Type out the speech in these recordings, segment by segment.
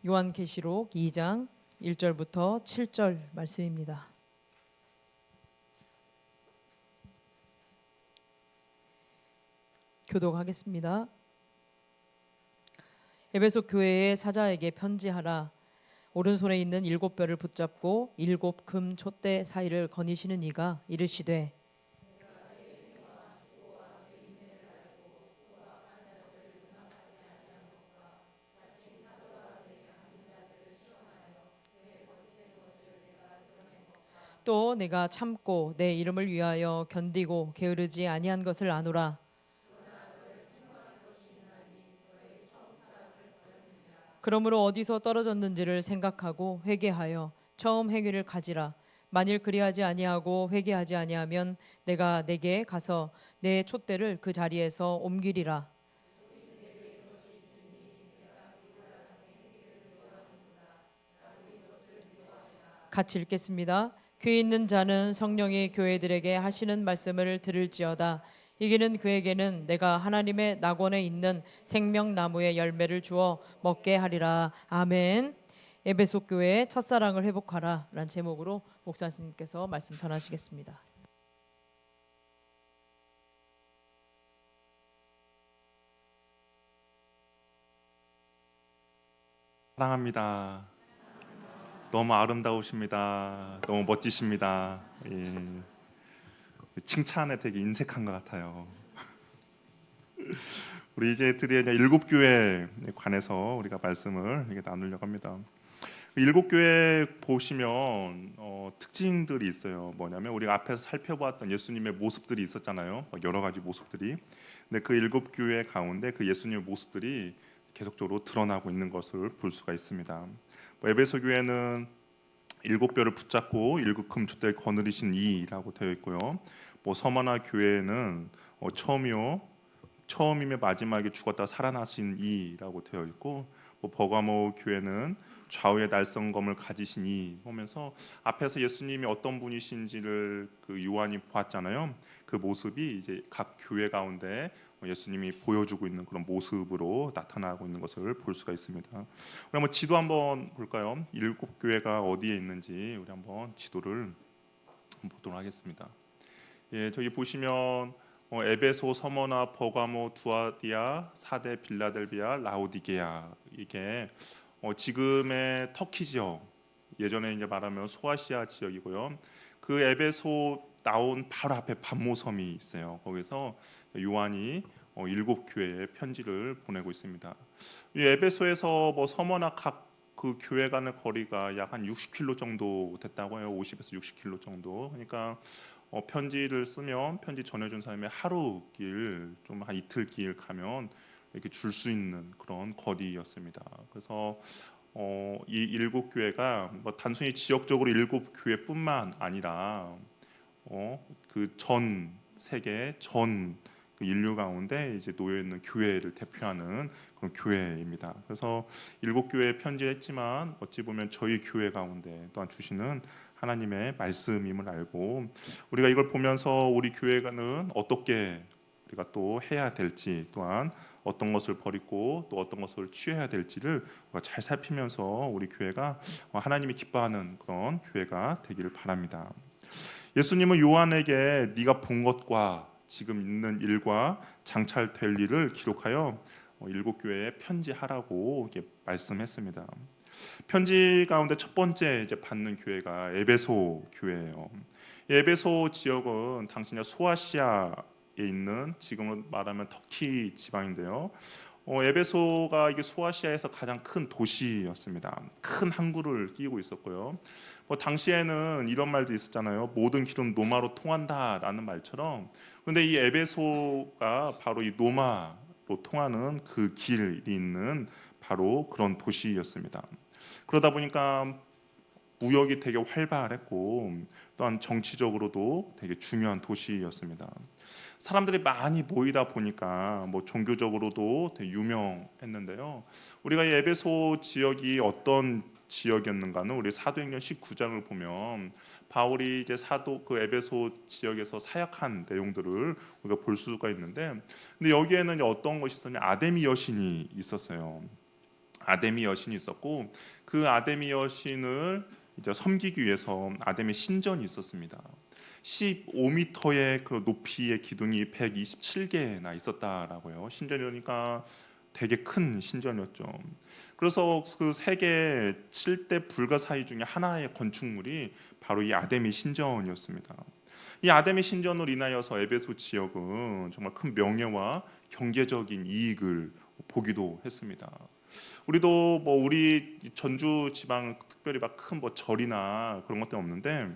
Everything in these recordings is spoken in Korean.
요한계시록 2장 1절부터 7절 말씀입니다. 교독하겠습니다. 에베소 교회의 사자에게 편지하라. 오른손에 있는 7뼈를 붙잡고 7 금 촛대 사이를 거니시는 이가 이르시되 또 내가 참고 내 이름을 위하여 견디고 게으르지 아니한 것을 아노라. 그러므로 어디서 떨어졌는지를 생각하고 회개하여 처음 행위를 가지라. 만일 그리하지 아니하고 회개하지 아니하면 내가 내게 가서 내 촛대를 그 자리에서 옮기리라. 같이 읽겠습니다. 귀 있는 자는 성령이 교회들에게 하시는 말씀을 들을지어다. 이기는 그에게는 내가 하나님의 낙원에 있는 생명나무의 열매를 주어 먹게 하리라. 아멘. 에베소 교회의 첫사랑을 회복하라 라는 제목으로 목사님께서 말씀 전하시겠습니다. 사랑합니다. 너무 아름다우십니다. 너무 멋지십니다. 예. 칭찬에 되게 인색한 것 같아요. 우리 이제 드디어 7교회에 관해서 우리가 말씀을 이렇게 나누려고 합니다. 7교회 보시면 특징들이 있어요. 뭐냐면 우리가 앞에서 살펴보았던 예수님의 모습들이 있었잖아요. 여러 가지 모습들이. 근데 그 7교회 가운데 그 예수님의 모습들이 계속적으로 드러나고 있는 것을 볼 수가 있습니다. 에베소 교회는 7뼈를 붙잡고 7금 촛대를 거느리신 이라고 되어 있고요. 서머나 교회는 처음이며 마지막에 죽었다 살아나신 이라고 되어 있고, 버가모 교회는 좌우의 날성검을 가지신 이 보면서 앞에서 예수님이 어떤 분이신지를 그 요한이 보았잖아요. 그 모습이 이제 각 교회 가운데 예수님이 보여주고 있는 그런 모습으로 나타나고 있는 것을 볼 수가 있습니다. 우리 한번 지도 한번 볼까요? 7교회가 어디에 있는지 우리 한번 지도를 보도록 하겠습니다. 예, 저기 보시면 에베소, 서머나, 버가모, 두아디아, 사데, 빌라델비아, 라오디게아, 이게 지금의 터키 지역, 예전에 이제 말하면 소아시아 지역이고요. 그 에베소 나온 바로 앞에 반모섬이 있어요. 거기서 요한이 7교회에 편지를 보내고 있습니다. 이 에베소에서 서머나 각 그 교회 간의 거리가 약 한 60km 정도 됐다고 해요. 50에서 60km 정도. 그러니까 편지를 쓰면 편지 전해준 사람이 하루 길, 좀 한 이틀 길 가면 이렇게 줄 수 있는 그런 거리였습니다. 그래서 이 7교회가 단순히 지역적으로 7교회뿐만 아니라 그 전 세계 전 그 인류 가운데 이제 놓여 있는 교회를 대표하는 그런 교회입니다. 그래서 7교회에 편지했지만 어찌 보면 저희 교회 가운데 또한 주시는 하나님의 말씀임을 알고, 우리가 이걸 보면서 우리 교회는 어떻게 우리가 또 해야 될지, 또한 어떤 것을 버리고 또 어떤 것을 취해야 될지를 잘 살피면서 우리 교회가 하나님이 기뻐하는 그런 교회가 되기를 바랍니다. 예수님은 요한에게 네가 본 것과 지금 있는 일과 장찰될 일을 기록하여 7교회에 편지하라고 이렇게 말씀했습니다. 편지 가운데 첫 번째 이제 받는 교회가 에베소 교회예요. 에베소 지역은 당시의 소아시아에 있는, 지금은 말하면 터키 지방인데요. 에베소가 이게 소아시아에서 가장 큰 도시였습니다. 큰 항구를 끼고 있었고요. 당시에는 이런 말도 있었잖아요. 모든 길은 노마로 통한다라는 말처럼. 그런데 이 에베소가 바로 이 노마로 통하는 그 길이 있는 바로 그런 도시였습니다. 그러다 보니까 무역이 되게 활발했고 또한 정치적으로도 되게 중요한 도시였습니다. 사람들이 많이 모이다 보니까 종교적으로도 되게 유명했는데요. 우리가 이 에베소 지역이 어떤 지역이었는가는 우리 사도행전 19장을 보면 바울이 이제 그 에베소 지역에서 사역한 내용들을 우리가 볼 수가 있는데, 근데 여기에는 어떤 것이 있었냐, 아데미 여신이 있었어요. 아데미 여신이 있었고, 그 아데미 여신을 이제 섬기기 위해서 아데미 신전이 있었습니다. 15m의 그 높이의 기둥이 127개나 있었다라고요. 신전이니까 되게 큰 신전이었죠. 그래서 그 세계 7대 불가사의 중에 하나의 건축물이 바로 이 아데미 신전이었습니다. 이 아데미 신전으로 인하여서 에베소 지역은 정말 큰 명예와 경제적인 이익을 보기도 했습니다. 우리도 뭐 우리 전주 지방 특별히 막 큰 뭐 절이나 그런 것들 없는데,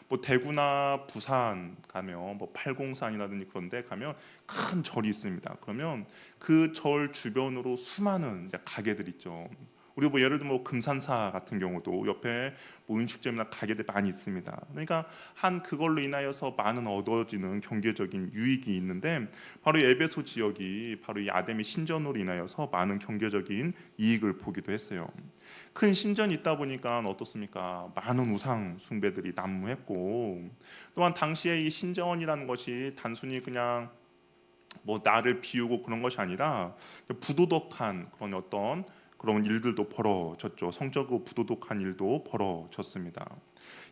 뭐 대구나 부산 가면 뭐 팔공산이라든지 그런 데 가면 큰 절이 있습니다. 그러면 그 절 주변으로 수많은 이제 가게들 있죠. 우리 뭐 예를 들면 뭐 금산사 같은 경우도 옆에 뭐 음식점이나 가게들 많이 있습니다. 그러니까 한 그걸로 인하여서 많은 얻어지는 경제적인 유익이 있는데, 바로 이 에베소 지역이 바로 이 아데미 신전으로 인하여서 많은 경제적인 이익을 보기도 했어요. 큰 신전이 있다 보니까 어떻습니까? 많은 우상 숭배들이 난무했고, 또한 당시에 이 신전이라는 것이 단순히 그냥 뭐 나를 비우고 그런 것이 아니라 부도덕한 그런 일들도 벌어졌죠. 성적으로 부도덕한 일도 벌어졌습니다.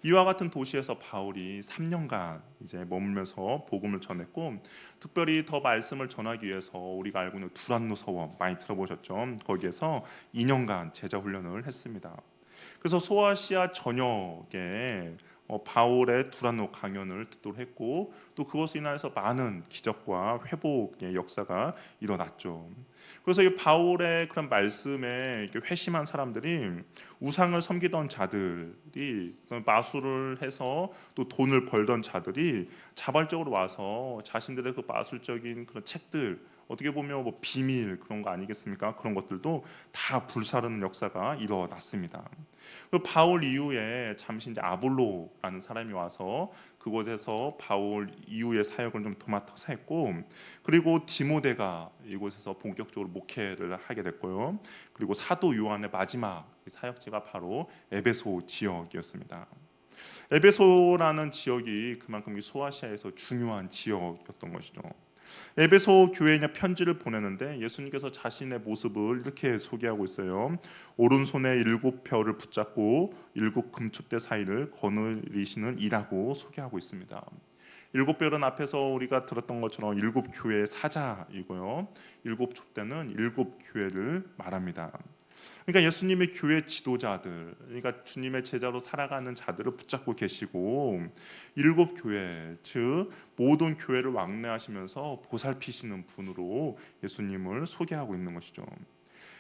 이와 같은 도시에서 바울이 3년간 이제 머물면서 복음을 전했고, 특별히 더 말씀을 전하기 위해서 우리가 알고 있는 두란노 서원 많이 들어보셨죠? 거기에서 2년간 제자 훈련을 했습니다. 그래서 소아시아 전역에 바울의 두란노 강연을 듣도록 했고, 또 그것으로 인하여서 많은 기적과 회복의 역사가 일어났죠. 그래서 이 바울의 그런 말씀에 회심한 사람들이, 우상을 섬기던 자들이, 마술을 해서 또 돈을 벌던 자들이 자발적으로 와서 자신들의 그 마술적인 그런 책들, 어떻게 보면 뭐 비밀 그런 거 아니겠습니까? 그런 것들도 다 불사르는 역사가 일어났습니다. 그 바울 이후에 잠시 이제 아볼로라는 사람이 와서 그곳에서 바울 이후의 사역을 좀 도맡아서 했고, 그리고 디모데가 이곳에서 본격적으로 목회를 하게 됐고요. 그리고 사도 요한의 마지막 사역지가 바로 에베소 지역이었습니다. 에베소라는 지역이 그만큼 이 소아시아에서 중요한 지역이었던 것이죠. 에베소 교회에 편지를 보내는데 예수님께서 자신의 모습을 이렇게 소개하고 있어요. 오른손에 7벼를 붙잡고 7금축대 사이를 거느리시는 이라고 소개하고 있습니다. 7벼는 앞에서 우리가 들었던 것처럼 7교회의 사자이고요. 7촛대는 7교회를 말합니다. 그러니까 예수님의 교회 지도자들, 그러니까 주님의 제자로 살아가는 자들을 붙잡고 계시고, 7교회, 즉 모든 교회를 왕래하시면서 보살피시는 분으로 예수님을 소개하고 있는 것이죠.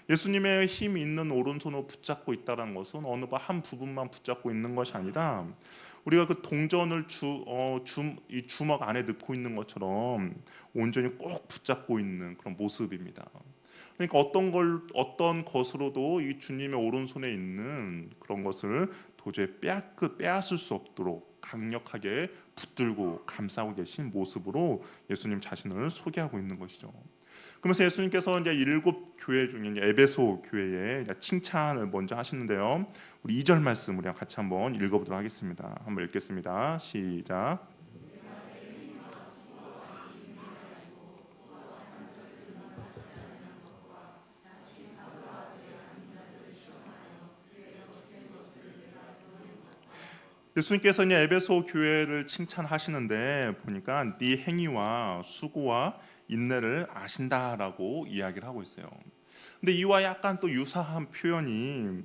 예수님의 힘 있는 오른손을 붙잡고 있다는 것은 어느 한 부분만 붙잡고 있는 것이 아니라, 우리가 그 동전을 이 주먹 안에 넣고 있는 것처럼 온전히 꼭 붙잡고 있는 그런 모습입니다. 그러니까 어떤 것으로도 이 주님의 오른손에 있는 그런 것을 도저히 빼앗을 수 없도록 강력하게 붙들고 감싸고 계신 모습으로 예수님 자신을 소개하고 있는 것이죠. 그러면서 예수님께서 이제 7교회 중에 이제 에베소 교회에 칭찬을 먼저 하시는데요. 우리 2절 말씀 우리가 같이 한번 읽어보도록 하겠습니다. 한번 읽겠습니다. 시작. 예수님께서 이제 에베소 교회를 칭찬하시는데 보니까 네 행위와 수고와 인내를 아신다라고 이야기를 하고 있어요. 근데 이와 약간 또 유사한 표현이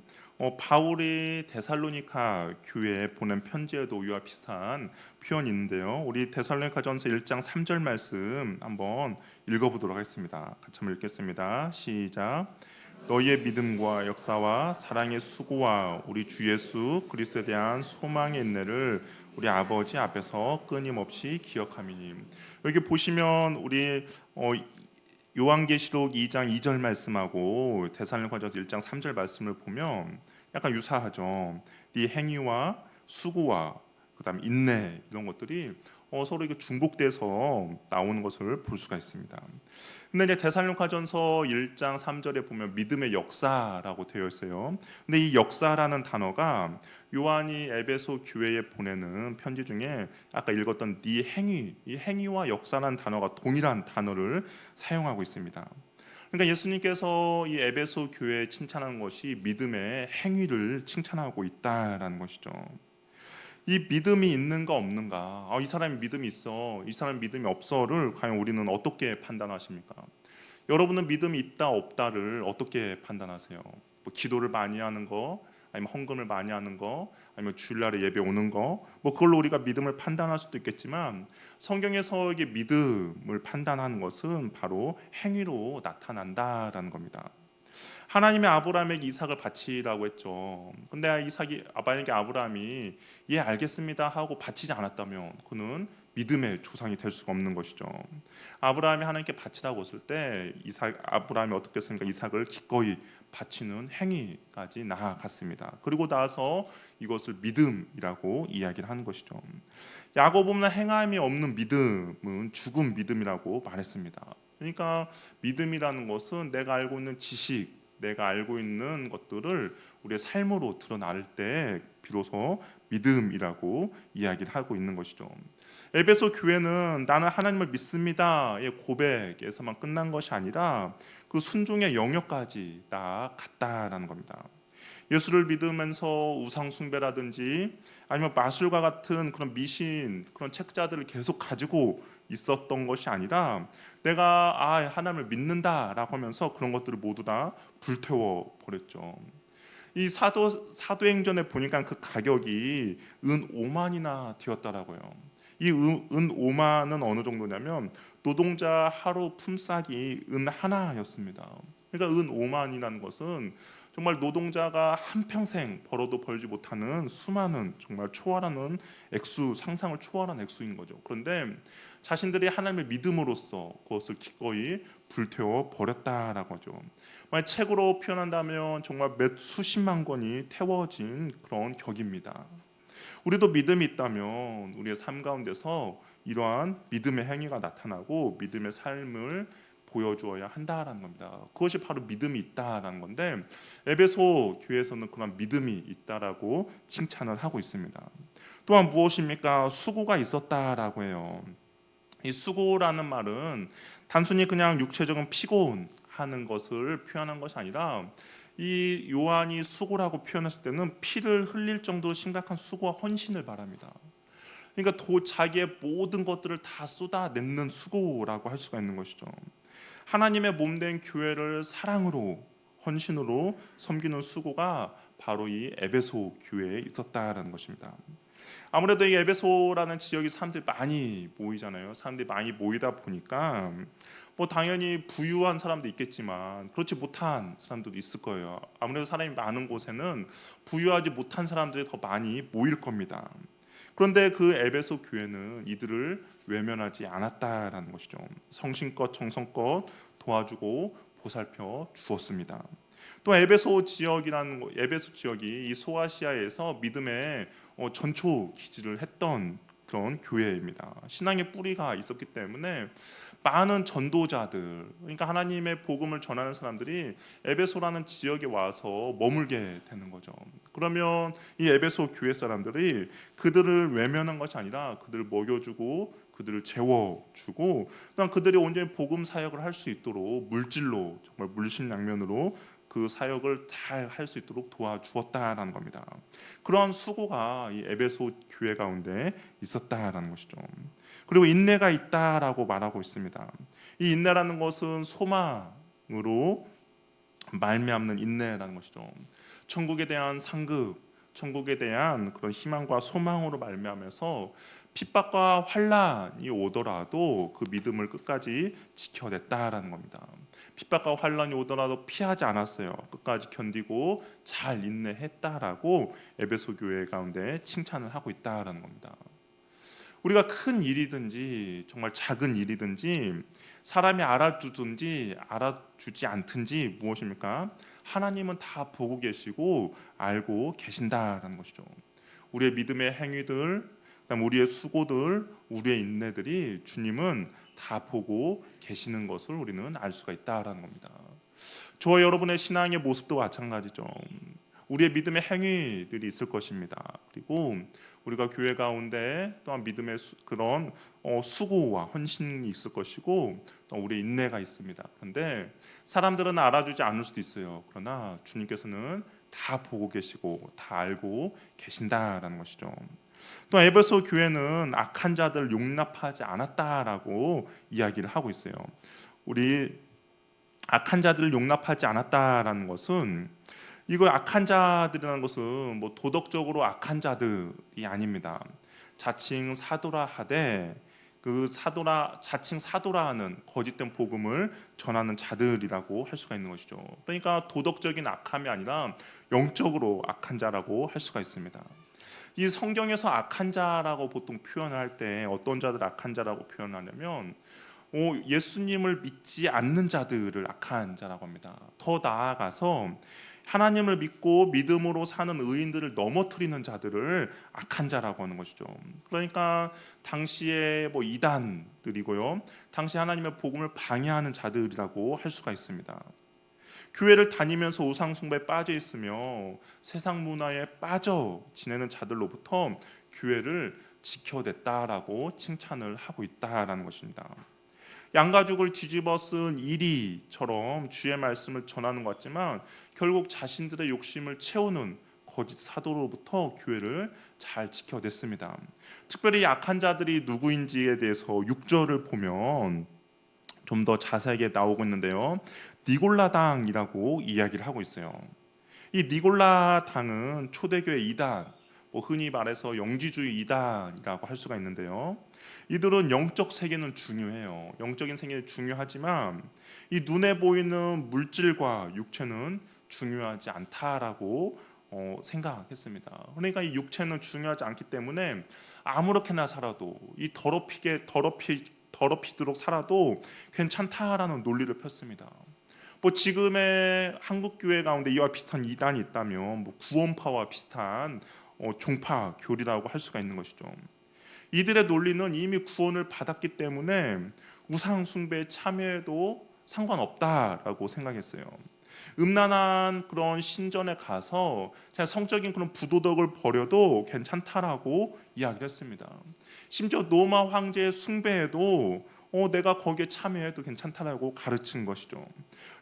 바울이 데살로니가 교회에 보낸 편지에도 이와 비슷한 표현이 있는데요. 우리 데살로니가전서 1장 3절 말씀 한번 읽어보도록 하겠습니다. 같이 한번 읽겠습니다. 시작. 너희의 믿음과 역사와 사랑의 수고와 우리 주 예수 그리스도에 대한 소망의 인내를 우리 아버지 앞에서 끊임없이 기억함이니. 여기 보시면 우리 요한계시록 2장 2절 말씀하고 데살로니가전서 1장 3절 말씀을 보면 약간 유사하죠. 네 행위와 수고와 그다음 인내 이런 것들이 서로 이게 중복돼서 나오는 것을 볼 수가 있습니다. 근데 이제 데살로니가전서 1장 3절에 보면 믿음의 역사라고 되어 있어요. 근데 이 역사라는 단어가 요한이 에베소 교회에 보내는 편지 중에 아까 읽었던 네 행위, 이 행위와 역사라는 단어가 동일한 단어를 사용하고 있습니다. 그러니까 예수님께서 이 에베소 교회에 칭찬하는 것이 믿음의 행위를 칭찬하고 있다라는 것이죠. 이 믿음이 있는가 없는가, 이 사람이 믿음이 있어, 이 사람이 믿음이 없어를 과연 우리는 어떻게 판단하십니까? 여러분은 믿음이 있다 없다를 어떻게 판단하세요? 뭐 기도를 많이 하는 거, 아니면 헌금을 많이 하는 거, 아니면 주일날에 예배 오는 거, 뭐 그걸로 우리가 믿음을 판단할 수도 있겠지만, 성경에서 이게 믿음을 판단하는 것은 바로 행위로 나타난다라는 겁니다. 하나님의 아브라함에게 이삭을 바치라고 했죠. 근데 이삭이 만약에 아브라함이 예 알겠습니다 하고 바치지 않았다면 그는 믿음의 조상이 될 수가 없는 것이죠. 아브라함이 하나님께 바치라고 했을 때 아브라함이 어떻게 했습니까? 이삭을 기꺼이 바치는 행위까지 나아갔습니다. 그리고 나서 이것을 믿음이라고 이야기를 하는 것이죠. 야고보는 행함이 없는 믿음은 죽은 믿음이라고 말했습니다. 그러니까 믿음이라는 것은 내가 알고 있는 지식, 내가 알고 있는 것들을 우리의 삶으로 드러날 때 비로소 믿음이라고 이야기를 하고 있는 것이죠. 에베소 교회는 나는 하나님을 믿습니다의 고백에서만 끝난 것이 아니라 그 순종의 영역까지 나아갔다라는 겁니다. 예수를 믿으면서 우상 숭배라든지 아니면 마술과 같은 그런 미신, 그런 책자들을 계속 가지고 있었던 것이 아니라 내가 하나님을 믿는다라고 하면서 그런 것들을 모두 다 불태워 버렸죠. 이 사도행전에 보니까 그 가격이 은 5만이나 되었다라고요. 이 은 5만은 어느 정도냐면 노동자 하루 품삯이 은 하나였습니다. 그러니까 은 5만이라는 것은 정말 노동자가 한평생 벌어도 벌지 못하는 수많은 정말 초월하는 액수, 상상을 초월한 액수인 거죠. 그런데 자신들이 하나님의 믿음으로써 그것을 기꺼이 불태워 버렸다라고 하죠. 만약 책으로 표현한다면 정말 몇 수십만 권이 태워진 그런 격입니다. 우리도 믿음이 있다면 우리의 삶 가운데서 이러한 믿음의 행위가 나타나고 믿음의 삶을 보여주어야 한다라는 겁니다. 그것이 바로 믿음이 있다라는 건데 에베소 교회에서는 그런 믿음이 있다라고 칭찬을 하고 있습니다. 또한 무엇입니까? 수고가 있었다라고 해요. 이 수고라는 말은 단순히 그냥 육체적인 피곤하는 것을 표현한 것이 아니라 이 요한이 수고라고 표현했을 때는 피를 흘릴 정도로 심각한 수고와 헌신을 말합니다. 그러니까 자기의 모든 것들을 다 쏟아내는 수고라고 할 수가 있는 것이죠. 하나님의 몸된 교회를 사랑으로 헌신으로 섬기는 수고가 바로 이 에베소 교회에 있었다라는 것입니다. 아무래도 이 에베소라는 지역이 사람들이 많이 모이잖아요. 사람들이 많이 모이다 보니까 뭐 당연히 부유한 사람도 있겠지만 그렇지 못한 사람들도 있을 거예요. 아무래도 사람이 많은 곳에는 부유하지 못한 사람들이 더 많이 모일 겁니다. 그런데 그 에베소 교회는 이들을 외면하지 않았다라는 것이죠. 성심껏 정성껏 도와주고 보살펴 주었습니다. 또 에베소 지역이 이 소아시아에서 믿음의 전초 기지를 했던 그런 교회입니다. 신앙의 뿌리가 있었기 때문에 많은 전도자들, 그러니까 하나님의 복음을 전하는 사람들이 에베소라는 지역에 와서 머물게 되는 거죠. 그러면 이 에베소 교회 사람들이 그들을 외면한 것이 아니라 그들을 먹여주고 그들을 재워주고 또한 그들이 온전히 복음 사역을 할 수 있도록 물질로 정말 물심양면으로 그 사역을 잘 할 수 있도록 도와주었다라는 겁니다. 그러한 수고가 이 에베소 교회 가운데 있었다라는 것이죠. 그리고 인내가 있다라고 말하고 있습니다. 이 인내라는 것은 소망으로 말미암는 인내라는 것이죠. 천국에 대한 상급, 천국에 대한 그런 희망과 소망으로 말미암아서 핍박과 환난이 오더라도 그 믿음을 끝까지 지켜냈다라는 겁니다. 핍박과 환난이 오더라도 피하지 않았어요. 끝까지 견디고 잘 인내했다라고 에베소 교회 가운데 칭찬을 하고 있다라는 겁니다. 우리가 큰 일이든지 정말 작은 일이든지 사람이 알아주든지 알아주지 않든지 무엇입니까? 하나님은 다 보고 계시고 알고 계신다라는 것이죠. 우리의 믿음의 행위들, 그다음 우리의 수고들, 우리의 인내들이 주님은 다 보고 계시는 것을 우리는 알 수가 있다라는 겁니다. 저와 여러분의 신앙의 모습도 마찬가지죠. 우리의 믿음의 행위들이 있을 것입니다. 그리고 우리가 교회 가운데 또한 믿음의 그런 수고와 헌신이 있을 것이고 또 우리의 인내가 있습니다. 그런데 사람들은 알아주지 않을 수도 있어요. 그러나 주님께서는 다 보고 계시고 다 알고 계신다라는 것이죠. 또 에베소 교회는 악한 자들을 용납하지 않았다라고 이야기를 하고 있어요. 우리 악한 자들을 용납하지 않았다라는 것은, 이거 악한 자들이라는 것은 뭐 도덕적으로 악한 자들이 아닙니다. 자칭 사도라 하되 그 자칭 사도라 하는 거짓된 복음을 전하는 자들이라고 할 수가 있는 것이죠. 그러니까 도덕적인 악함이 아니라 영적으로 악한 자라고 할 수가 있습니다. 이 성경에서 악한 자라고 보통 표현을 할 때 어떤 자들 악한 자라고 표현하냐면 예수님을 믿지 않는 자들을 악한 자라고 합니다. 더 나아가서 하나님을 믿고 믿음으로 사는 의인들을 넘어뜨리는 자들을 악한 자라고 하는 것이죠. 그러니까 당시에 이단들이고요, 당시 하나님의 복음을 방해하는 자들이라고 할 수가 있습니다. 교회를 다니면서 우상 숭배에 빠져 있으며 세상 문화에 빠져 지내는 자들로부터 교회를 지켜냈다라고 칭찬을 하고 있다라는 것입니다. 양가죽을 뒤집어 쓴 이리처럼 주의 말씀을 전하는 것 같지만 결국 자신들의 욕심을 채우는 거짓 사도로부터 교회를 잘 지켜냈습니다. 특별히 약한 자들이 누구인지에 대해서 6절을 보면 좀 더 자세하게 나오고 있는데요, 니골라당이라고 이야기를 하고 있어요. 이 니골라당은 초대교회 이단, 흔히 말해서 영지주의 이단이라고 할 수가 있는데요, 이들은 영적 세계는 중요해요. 영적인 세계는 중요하지만 이 눈에 보이는 물질과 육체는 중요하지 않다라고 생각했습니다. 그러니까 이 육체는 중요하지 않기 때문에 아무렇게나 살아도, 이 더럽히도록 살아도 괜찮다라는 논리를 폈습니다. 지금의 한국 교회 가운데 이와 비슷한 이단이 있다면 구원파와 비슷한 종파 교리라고 할 수가 있는 것이죠. 이들의 논리는 이미 구원을 받았기 때문에 우상 숭배에 참여해도 상관없다라고 생각했어요. 음란한 그런 신전에 가서 그냥 성적인 그런 부도덕을 버려도 괜찮다라고 이야기를 했습니다. 심지어 로마 황제의 숭배에도 내가 거기에 참여해도 괜찮다라고 가르친 것이죠.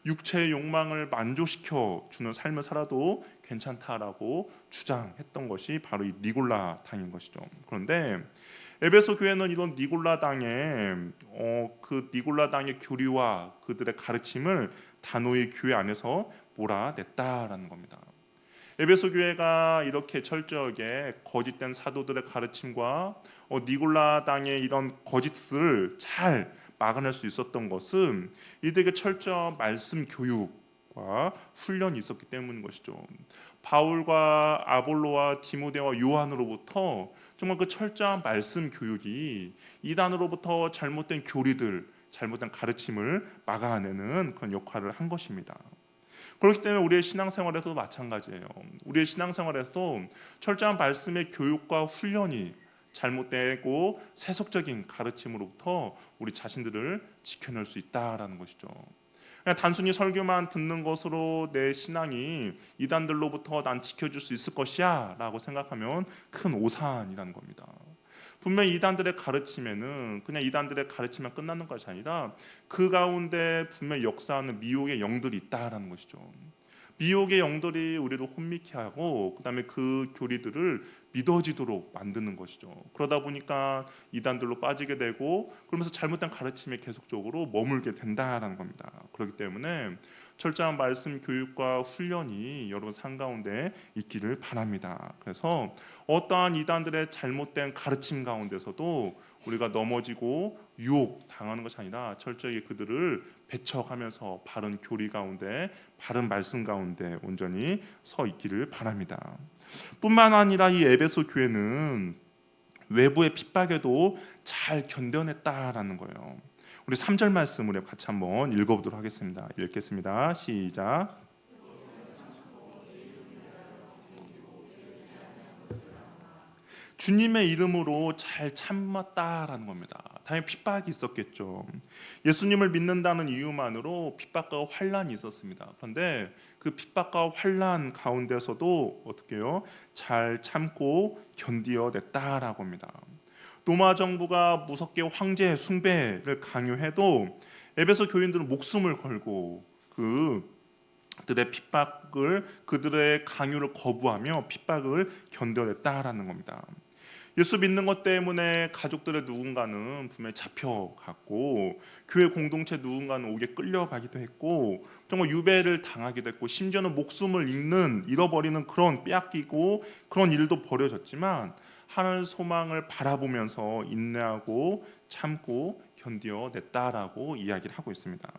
육체의 욕망을 만족시켜 주는 삶을 살아도 괜찮다라고 주장했던 것이 바로 이 니골라 당인 것이죠. 그런데 에베소 교회는 이런 니골라 당의 그 니골라 당의 교리와 그들의 가르침을 단호히 교회 안에서 몰아냈다라는 겁니다. 에베소 교회가 이렇게 철저하게 거짓된 사도들의 가르침과 니골라 당의 이런 거짓을 잘 막아낼 수 있었던 것은 이들에게 철저한 말씀 교육과 훈련이 있었기 때문인 것이죠. 바울과 아볼로와 디모데와 요한으로부터 정말 그 철저한 말씀 교육이 이단으로부터 잘못된 교리들, 잘못된 가르침을 막아내는 그런 역할을 한 것입니다. 그렇기 때문에 우리의 신앙생활에서도 마찬가지예요. 우리의 신앙생활에서도 철저한 말씀의 교육과 훈련이 잘못되고 세속적인 가르침으로부터 우리 자신들을 지켜낼 수 있다라는 것이죠. 그냥 단순히 설교만 듣는 것으로 내 신앙이 이단들로부터 난 지켜줄 수 있을 것이야 라고 생각하면 큰 오산이라는 겁니다. 분명히 이단들의 가르침에는 그냥 이단들의 가르침만 끝나는 것이 아니라 그 가운데 분명히 역사하는 미혹의 영들이 있다라는 것이죠. 미혹의 영들이 우리를 혼미케 하고 그다음에 그 교리들을 믿어지도록 만드는 것이죠. 그러다 보니까 이단들로 빠지게 되고 그러면서 잘못된 가르침에 계속적으로 머물게 된다라는 겁니다. 그렇기 때문에 철저한 말씀 교육과 훈련이 여러분 삶 가운데 있기를 바랍니다. 그래서 어떠한 이단들의 잘못된 가르침 가운데서도 우리가 넘어지고 유혹 당하는 것이 아니라 철저히 그들을 배척하면서 바른 교리 가운데, 바른 말씀 가운데 온전히 서 있기를 바랍니다. 뿐만 아니라 이 에베소 교회는 외부의 핍박에도 잘 견뎌냈다라는 거예요. 우리 3절 말씀을 같이 한번 읽어보도록 하겠습니다. 읽겠습니다. 시작. 주님의 이름으로 잘 참았다라는 겁니다. 당연히 핍박이 있었겠죠. 예수님을 믿는다는 이유만으로 핍박과 환란이 있었습니다. 그런데 그 핍박과 환란 가운데서도 어떻게 해요? 잘 참고 견디어냈다라고 합니다. 로마 정부가 무섭게 황제 숭배를 강요해도 에베소 교인들은 목숨을 걸고 그들의 핍박을, 그들의 강요를 거부하며 핍박을 견뎌냈다라는 겁니다. 예수 믿는 것 때문에 가족들의 누군가는 분명히 잡혀갔고, 교회 공동체 누군가는 옥에 끌려가기도 했고, 정말 유배를 당하기도 했고, 심지어는 목숨을 잃어버리는 그런, 빼앗기고 그런 일도 벌어졌지만 하늘 소망을 바라보면서 인내하고 참고 견뎌냈다라고 이야기를 하고 있습니다.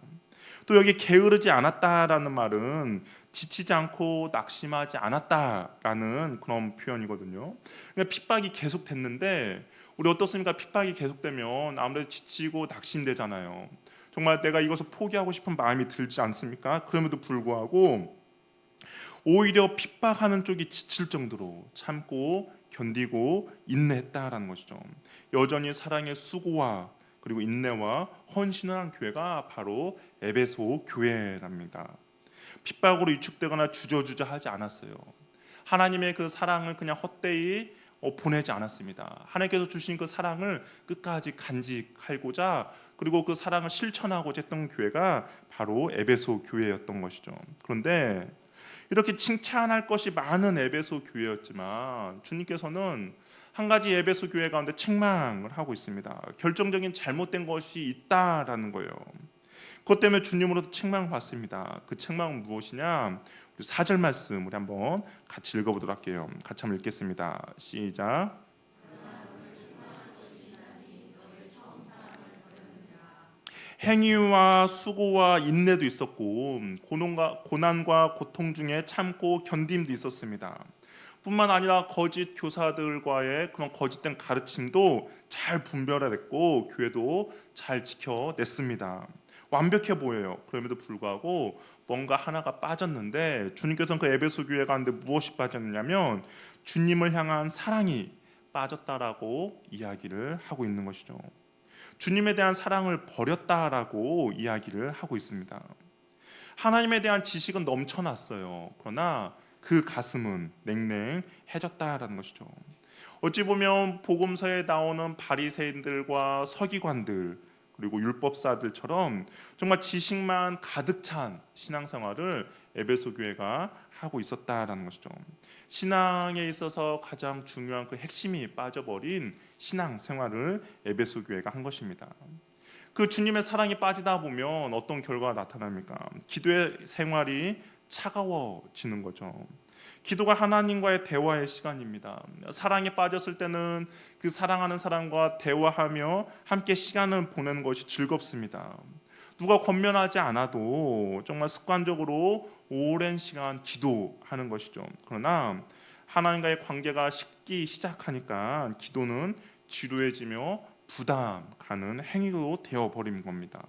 또 여기 게으르지 않았다라는 말은 지치지 않고 낙심하지 않았다라는 그런 표현이거든요. 그러니까 핍박이 계속됐는데, 우리 어떻습니까? 핍박이 계속되면 아무래도 지치고 낙심되잖아요. 정말 내가 이것을 포기하고 싶은 마음이 들지 않습니까? 그럼에도 불구하고 오히려 핍박하는 쪽이 지칠 정도로 참고 견디고 인내했다라는 것이죠. 여전히 사랑의 수고와 그리고 인내와 헌신을 한 교회가 바로 에베소 교회랍니다. 핍박으로 위축되거나 주저주저 하지 않았어요. 하나님의 그 사랑을 그냥 헛되이 보내지 않았습니다. 하나님께서 주신 그 사랑을 끝까지 간직하고자, 그리고 그 사랑을 실천하고자 했던 교회가 바로 에베소 교회였던 것이죠. 그런데 이렇게 칭찬할 것이 많은 에베소 교회였지만 주님께서는 한 가지 에베소 교회 가운데 책망을 하고 있습니다. 결정적인 잘못된 것이 있다라는 거예요. 그것 때문에 주님으로부터 책망을 받습니다. 그 책망은 무엇이냐? 4절 말씀 우리 한번 같이 읽어보도록 할게요. 같이 한번 읽겠습니다. 시작. 행위와 수고와 인내도 있었고 고난과 고통 중에 참고 견딤도 있었습니다. 뿐만 아니라 거짓 교사들과의 그런 거짓된 가르침도 잘 분별해냈고 교회도 잘 지켜냈습니다. 완벽해 보여요. 그럼에도 불구하고 뭔가 하나가 빠졌는데, 주님께서는 그 에베소 교회 가운데 무엇이 빠졌느냐면 주님을 향한 사랑이 빠졌다라고 이야기를 하고 있는 것이죠. 주님에 대한 사랑을 버렸다라고 이야기를 하고 있습니다. 하나님에 대한 지식은 넘쳐났어요. 그러나 그 가슴은 냉랭해졌다라는 것이죠. 어찌 보면 복음서에 나오는 바리새인들과 서기관들 그리고 율법사들처럼 정말 지식만 가득 찬 신앙생활을 에베소 교회가 하고 있었다라는 것이죠. 신앙에 있어서 가장 중요한 그 핵심이 빠져버린 신앙생활을 에베소 교회가 한 것입니다. 그 주님의 사랑이 빠지다 보면 어떤 결과가 나타납니까? 기도의 생활이 차가워지는 거죠. 기도가 하나님과의 대화의 시간입니다. 사랑에 빠졌을 때는 그 사랑하는 사람과 대화하며 함께 시간을 보내는 것이 즐겁습니다. 누가 권면하지 않아도 정말 습관적으로 오랜 시간 기도하는 것이죠. 그러나 하나님과의 관계가 식기 시작하니까 기도는 지루해지며 부담 가는 행위로 되어버린 겁니다.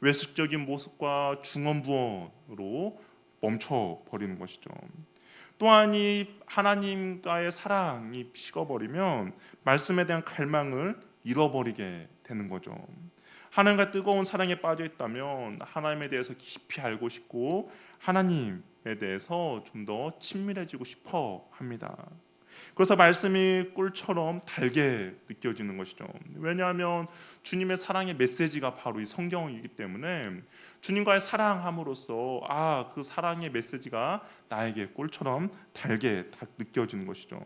외식적인 모습과 중언부언으로 멈춰버리는 것이죠. 또한 이 하나님과의 사랑이 식어버리면 말씀에 대한 갈망을 잃어버리게 되는 거죠. 하나님과 뜨거운 사랑에 빠져 있다면 하나님에 대해서 깊이 알고 싶고 하나님에 대해서 좀 더 친밀해지고 싶어 합니다. 그래서 말씀이 꿀처럼 달게 느껴지는 것이죠. 왜냐하면 주님의 사랑의 메시지가 바로 이 성경이기 때문에 주님과의 사랑함으로써 그 사랑의 메시지가 나에게 꿀처럼 달게 느껴지는 것이죠.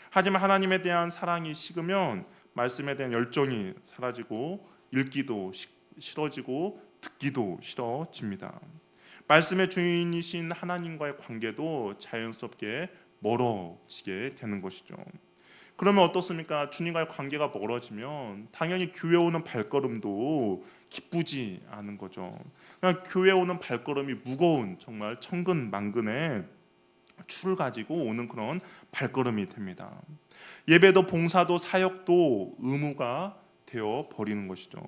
하지만 하나님에 대한 사랑이 식으면 말씀에 대한 열정이 사라지고 읽기도 싫어지고 듣기도 싫어집니다. 말씀의 주인이신 하나님과의 관계도 자연스럽게 멀어지게 되는 것이죠. 그러면 어떻습니까? 주님과의 관계가 멀어지면 당연히 교회 오는 발걸음도 기쁘지 않은 거죠. 그냥 교회 오는 발걸음이 무거운 정말 천근만근의 추를 가지고 오는 그런 발걸음이 됩니다. 예배도 봉사도 사역도 의무가 되어 버리는 것이죠.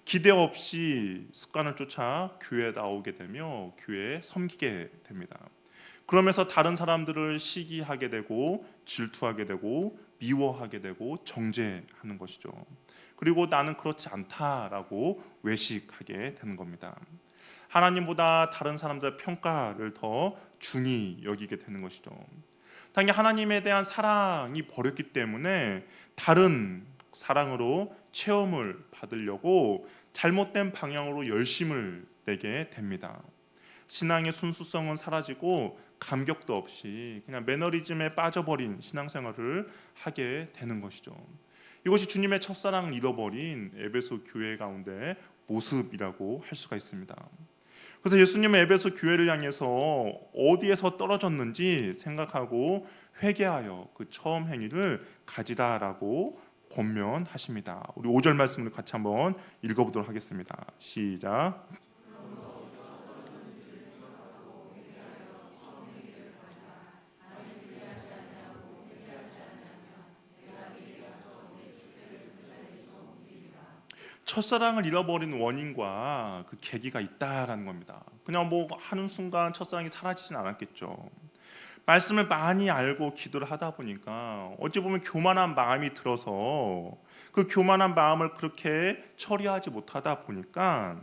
기대 없이 습관을 쫓아 교회에 나오게 되며 교회에 섬기게 됩니다. 그러면서 다른 사람들을 시기하게 되고 질투하게 되고 미워하게 되고 정죄하는 것이죠. 그리고 나는 그렇지 않다라고 외식하게 되는 겁니다. 하나님보다 다른 사람들의 평가를 더 중히 여기게 되는 것이죠. 당연히 하나님에 대한 사랑이 버렸기 때문에 다른 사랑으로 체험을 받으려고 잘못된 방향으로 열심을 내게 됩니다. 신앙의 순수성은 사라지고 감격도 없이 그냥 매너리즘에 빠져버린 신앙생활을 하게 되는 것이죠. 이것이 주님의 첫사랑을 잃어버린 에베소 교회 가운데 모습이라고 할 수가 있습니다. 그래서 예수님은 에베소 교회를 향해서 어디에서 떨어졌는지 생각하고 회개하여 그 처음 행위를 가지라라고 권면하십니다. 우리 5절 말씀을 같이 한번 읽어보도록 하겠습니다. 시작. 첫사랑을 잃어버린 원인과 그 계기가 있다라는 겁니다. 그냥 뭐 하는 순간 첫사랑이 사라지진 않았겠죠. 말씀을 많이 알고 기도를 하다 보니까 어찌 보면 교만한 마음이 들어서 그 교만한 마음을 그렇게 처리하지 못하다 보니까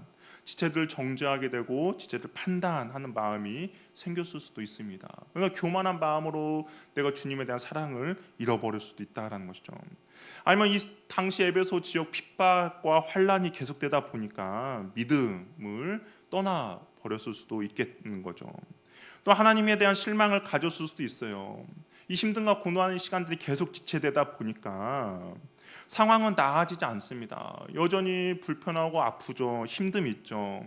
지체들을 정죄하게 되고 지체들을 판단하는 마음이 생겼을 수도 있습니다. 그러니까 교만한 마음으로 내가 주님에 대한 사랑을 잃어버릴 수도 있다라는 것이죠. 아니면 이 당시 에베소 지역 핍박과 환란이 계속되다 보니까 믿음을 떠나 버렸을 수도 있겠는 거죠. 또 하나님에 대한 실망을 가졌을 수도 있어요. 이 힘든가 고난의 시간들이 계속 지체되다 보니까 상황은 나아지지 않습니다. 여전히 불편하고 아프죠. 힘듦이 있죠.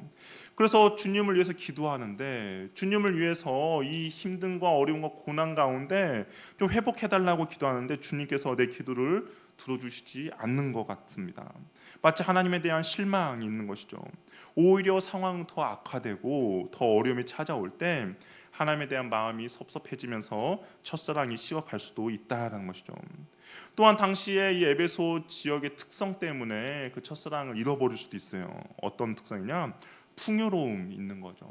그래서 주님을 위해서 기도하는데 주님을 위해서 이 힘듦과 어려움과 고난 가운데 좀 회복해달라고 기도하는데 주님께서 내 기도를 들어주시지 않는 것 같습니다. 마치 하나님에 대한 실망이 있는 것이죠. 오히려 상황은 더 악화되고 더 어려움이 찾아올 때 하나님에 대한 마음이 섭섭해지면서 첫사랑이 식어갈 수도 있다라는 것이죠. 또한 당시에 이 에베소 지역의 특성 때문에 그 첫사랑을 잃어버릴 수도 있어요. 어떤 특성이냐? 풍요로움이 있는 거죠.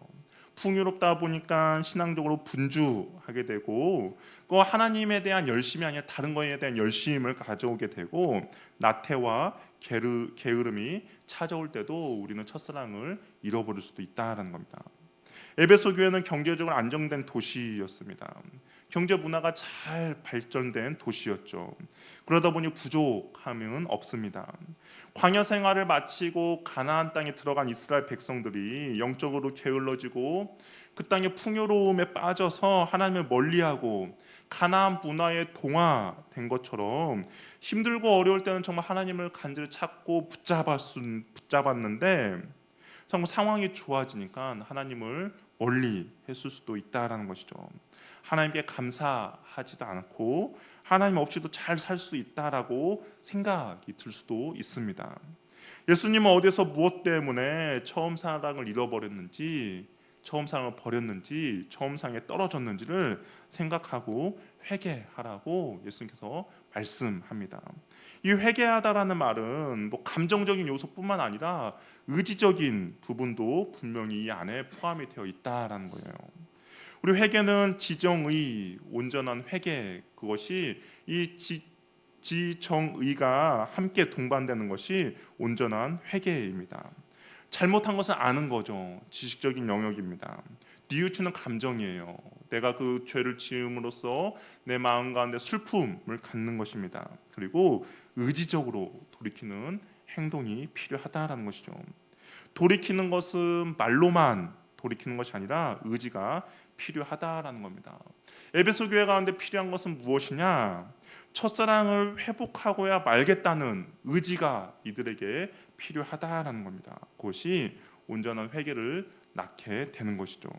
풍요롭다 보니까 신앙적으로 분주하게 되고 그 하나님에 대한 열심이 아니라 다른 것에 대한 열심을 가져오게 되고 나태와 게으름이 찾아올 때도 우리는 첫사랑을 잃어버릴 수도 있다라는 겁니다. 에베소 교회는 경제적으로 안정된 도시였습니다. 경제 문화가 잘 발전된 도시였죠. 그러다 보니 부족함은 없습니다. 광야 생활을 마치고 가나안 땅에 들어간 이스라엘 백성들이 영적으로 게을러지고 그 땅의 풍요로움에 빠져서 하나님을 멀리하고 가나안 문화에 동화된 것처럼 힘들고 어려울 때는 정말 하나님을 간절히 찾고 붙잡았는데 정말 상황이 좋아지니까 하나님을 멀리 했을 수도 있다라는 것이죠. 하나님께 감사하지도 않고 하나님 없이도 잘 살 수 있다라고 생각이 들 수도 있습니다. 예수님은 어디서 무엇 때문에 처음 사랑을 잃어버렸는지, 처음 사랑을 버렸는지, 처음 사랑에 떨어졌는지를 생각하고 회개하라고 예수님께서 말씀합니다. 이 회개하다라는 말은 뭐 감정적인 요소뿐만 아니라 의지적인 부분도 분명히 이 안에 포함이 되어 있다라는 거예요. 우리 회개는 지정의, 온전한 회개, 그것이 이 지정의가 함께 동반되는 것이 온전한 회개입니다. 잘못한 것을 아는 거죠. 지식적인 영역입니다. 뉘우치는 감정이에요. 내가 그 죄를 지음으로써 내 마음 가운데 슬픔을 갖는 것입니다. 그리고 의지적으로 돌이키는 행동이 필요하다라는 것이죠. 돌이키는 것은 말로만 돌이키는 것이 아니라 의지가 필요하다라는 겁니다. 에베소 교회 가운데 필요한 것은 무엇이냐? 첫사랑을 회복하고야 말겠다는 의지가 이들에게 필요하다라는 겁니다. 그것이 온전한 회개를 낳게 되는 것이죠.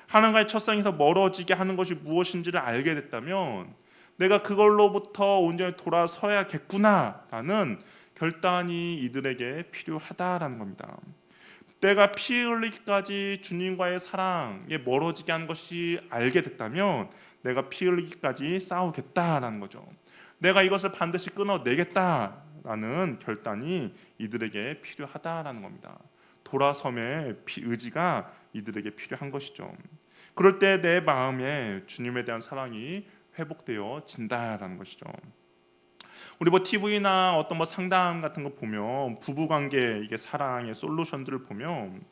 하나님과의 첫사랑에서 멀어지게 하는 것이 무엇인지를 알게 됐다면 내가 그걸로부터 온전히 돌아서야겠구나라는 결단이 이들에게 필요하다라는 겁니다. 내가 피 흘리기까지 주님과의 사랑에 멀어지게 한 것이 알게 됐다면 내가 피 흘리기까지 싸우겠다라는 거죠. 내가 이것을 반드시 끊어내겠다라는 결단이 이들에게 필요하다라는 겁니다. 돌아섬의 의지가 이들에게 필요한 것이죠. 그럴 때 내 마음에 주님에 대한 사랑이 회복되어 진다라는 것이죠. 우리 뭐 TV나 어떤 뭐 상담 같은 거 보면 부부관계 이게 사랑의 솔루션들을 보면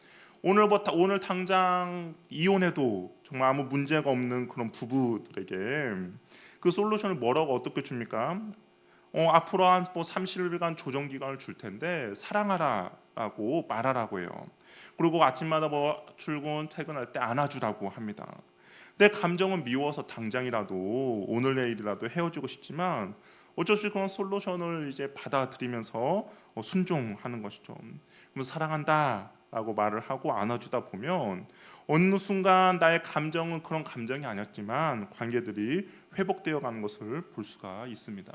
오늘 당장 이혼해도 정말 아무 문제가 없는 그런 부부들에게 그 솔루션을 뭐라고 어떻게 줍니까? 앞으로 한 30일간 조정 기간을 줄 텐데 사랑하라라고 말하라고 해요. 그리고 아침마다 출근 퇴근할 때 안아주라고 합니다. 내 감정은 미워서 당장이라도 오늘 내일이라도 헤어지고 싶지만 어쩔 수 없이 그런 솔루션을 이제 받아들이면서 순종하는 것이죠. 그럼 사랑한다라고 말을 하고 안아주다 보면 어느 순간 나의 감정은 그런 감정이 아니었지만 관계들이 회복되어 가는 것을 볼 수가 있습니다.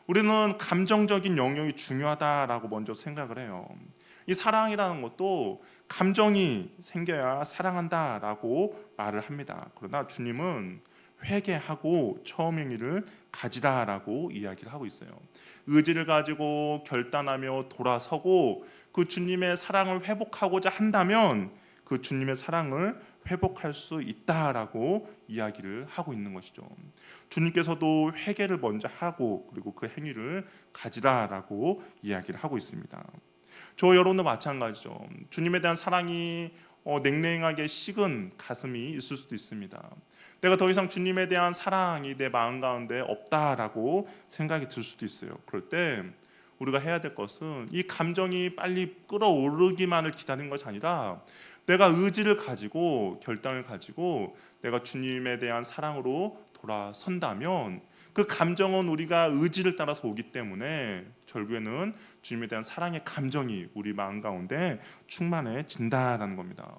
우리는 감정적인 영역이 중요하다라고 먼저 생각을 해요. 이 사랑이라는 것도 감정이 생겨야 사랑한다라고 말을 합니다. 그러나 주님은 회개하고 처음 행위를 가지다라고 이야기를 하고 있어요. 의지를 가지고 결단하며 돌아서고 그 주님의 사랑을 회복하고자 한다면 그 주님의 사랑을 회복할 수 있다라고 이야기를 하고 있는 것이죠. 주님께서도 회개를 먼저 하고 그리고 그 행위를 가지라라고 이야기를 하고 있습니다. 저 여러분도 마찬가지죠. 주님에 대한 사랑이 냉랭하게 식은 가슴이 있을 수도 있습니다. 내가 더 이상 주님에 대한 사랑이 내 마음 가운데 없다라고 생각이 들 수도 있어요. 그럴 때 우리가 해야 될 것은 이 감정이 빨리 끌어오르기만을 기다리는 것이 아니라 내가 의지를 가지고 결단을 가지고 내가 주님에 대한 사랑으로 돌아선다면 그 감정은 우리가 의지를 따라서 오기 때문에 결국에는 주님에 대한 사랑의 감정이 우리 마음 가운데 충만해진다라는 겁니다.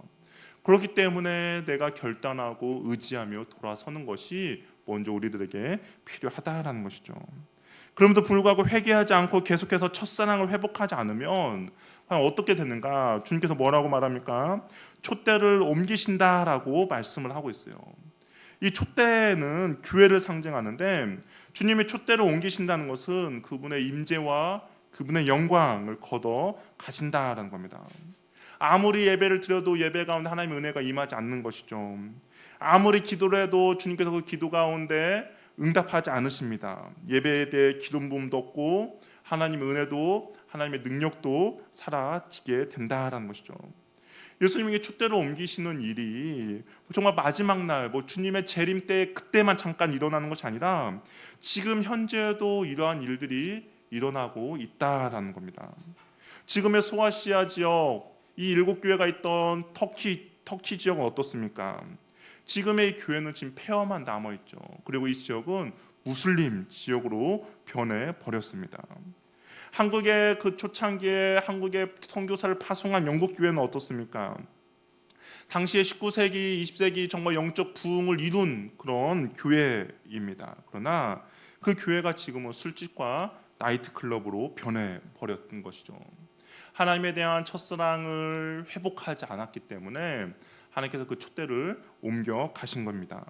그렇기 때문에 내가 결단하고 의지하며 돌아서는 것이 먼저 우리들에게 필요하다라는 것이죠. 그럼에도 불구하고 회개하지 않고 계속해서 첫사랑을 회복하지 않으면 어떻게 되는가? 주님께서 뭐라고 말합니까? 촛대를 옮기신다라고 말씀을 하고 있어요. 이 촛대는 교회를 상징하는데 주님의 촛대를 옮기신다는 것은 그분의 임재와 그분의 영광을 걷어 가신다라는 겁니다. 아무리 예배를 드려도 예배 가운데 하나님의 은혜가 임하지 않는 것이죠. 아무리 기도를 해도 주님께서 그 기도 가운데 응답하지 않으십니다. 예배에 대해 기름 부음도 없고 하나님의 은혜도 하나님의 능력도 사라지게 된다라는 것이죠. 예수님이 촛대를 옮기시는 일이 정말 마지막 날 주님의 재림 때 그때만 잠깐 일어나는 것이 아니라 지금 현재에도 이러한 일들이 일어나고 있다라는 겁니다. 지금의 소아시아 지역 이 7교회가 있던 터키 지역은 어떻습니까? 지금의 교회는 지금 폐허만 남아있죠. 그리고 이 지역은 무슬림 지역으로 변해 버렸습니다. 한국의 그 초창기에 한국의 선교사를 파송한 영국 교회는 어떻습니까? 당시에 19세기, 20세기 정말 영적 부흥을 이룬 그런 교회입니다. 그러나 그 교회가 지금은 술집과 나이트클럽으로 변해 버렸던 것이죠. 하나님에 대한 첫사랑을 회복하지 않았기 때문에 하나님께서 그 촛대를 옮겨 가신 겁니다.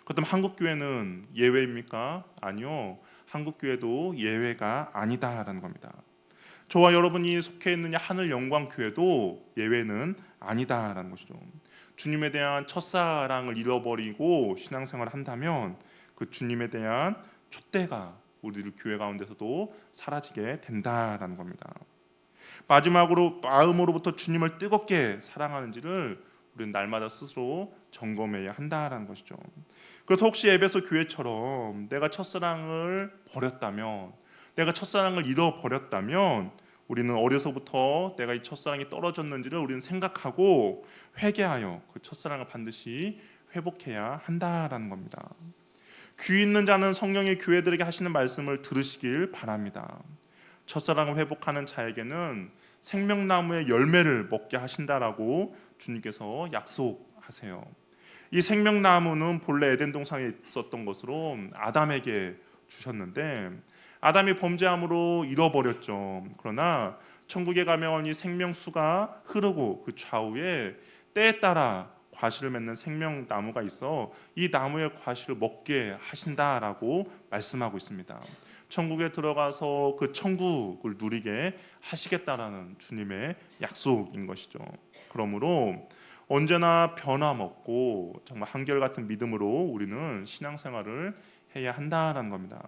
그렇다면 한국 교회는 예외입니까? 아니요. 한국 교회도 예외가 아니다라는 겁니다. 저와 여러분이 속해 있는 하늘 영광 교회도 예외는 아니다라는 것이죠. 주님에 대한 첫사랑을 잃어버리고 신앙생활을 한다면 그 주님에 대한 촛대가 우리들 교회 가운데서도 사라지게 된다라는 겁니다. 마지막으로 마음으로부터 주님을 뜨겁게 사랑하는지를 우리는 날마다 스스로 점검해야 한다라는 것이죠. 그래서 혹시 에베소 교회처럼 내가 첫사랑을 버렸다면, 내가 첫사랑을 잃어버렸다면 우리는 어려서부터 내가 이 첫사랑이 떨어졌는지를 우리는 생각하고 회개하여 그 첫사랑을 반드시 회복해야 한다라는 겁니다. 귀 있는 자는 성령의 교회들에게 하시는 말씀을 들으시길 바랍니다. 첫사랑을 회복하는 자에게는 생명나무의 열매를 먹게 하신다라고 주님께서 약속하세요. 이 생명나무는 본래 에덴 동산에 있었던 것으로 아담에게 주셨는데 아담이 범죄함으로 잃어버렸죠. 그러나 천국에 가면 이 생명수가 흐르고 그 좌우에 때에 따라 과실을 맺는 생명나무가 있어 이 나무의 과실을 먹게 하신다라고 말씀하고 있습니다. 천국에 들어가서 그 천국을 누리게 하시겠다라는 주님의 약속인 것이죠. 그러므로 언제나 변함없고 정말 한결같은 믿음으로 우리는 신앙생활을 해야 한다라는 겁니다.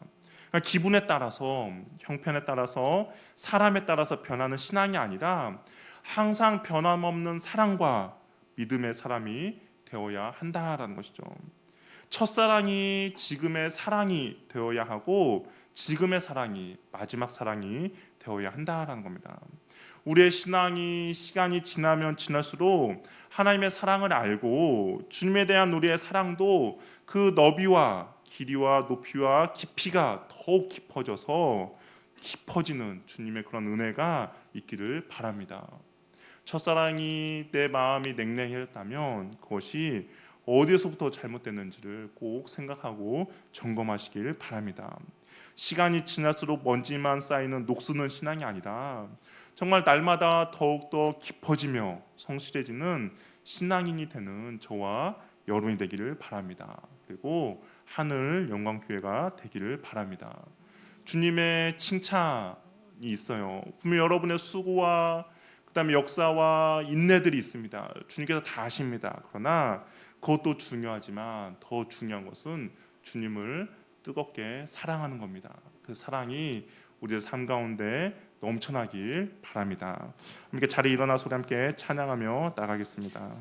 그러니까 기분에 따라서, 형편에 따라서, 사람에 따라서 변하는 신앙이 아니라 항상 변함없는 사랑과 믿음의 사람이 되어야 한다라는 것이죠. 첫사랑이 지금의 사랑이 되어야 하고 지금의 사랑이 마지막 사랑이 되어야 한다라는 겁니다. 우리의 신앙이 시간이 지나면 지날수록 하나님의 사랑을 알고 주님에 대한 우리의 사랑도 그 너비와 길이와 높이와 깊이가 더욱 깊어져서 깊어지는 주님의 그런 은혜가 있기를 바랍니다. 첫사랑이 내 마음이 냉랭했다면 그것이 어디에서부터 잘못됐는지를 꼭 생각하고 점검하시길 바랍니다. 시간이 지날수록 먼지만 쌓이는 녹슬은 신앙이 아니라 정말 날마다 더욱더 깊어지며 성실해지는 신앙인이 되는 저와 여러분이 되기를 바랍니다. 그리고 하늘 영광교회가 되기를 바랍니다. 주님의 칭찬이 있어요. 분명 여러분의 수고와 그다음에 역사와 인내들이 있습니다. 주님께서 다 아십니다. 그러나 그것도 중요하지만 더 중요한 것은 주님을 뜨겁게 사랑하는 겁니다. 그 사랑이 우리의 삶 가운데 넘쳐나길 바랍니다. 함께 자리에 일어나서 우리 함께 찬양하며 나가겠습니다.